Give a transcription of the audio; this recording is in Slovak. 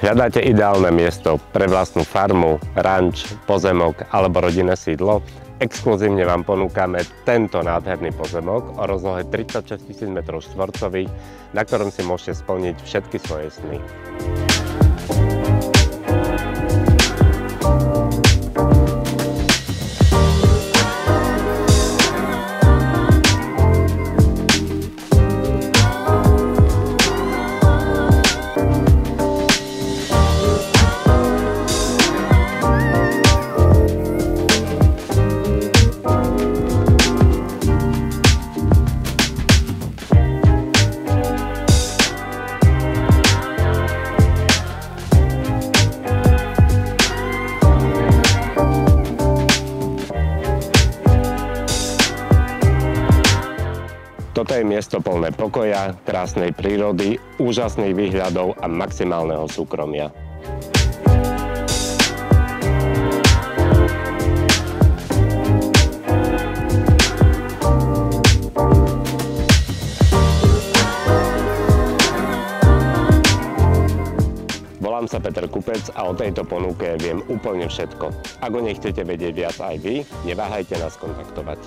Hľadáte ideálne miesto pre vlastnú farmu, ranč, pozemok alebo rodinné sídlo? Exkluzívne vám ponúkame tento nádherný pozemok o rozlohe 36 000 m2, na ktorom si môžete splniť všetky svoje sny. Toto je miesto plné pokoja, krásnej prírody, úžasných výhľadov a maximálneho súkromia. Volám sa Peter Kupec a o tejto ponuke viem úplne všetko. Ak o nej chcete vedieť viac aj vy, neváhajte nás kontaktovať.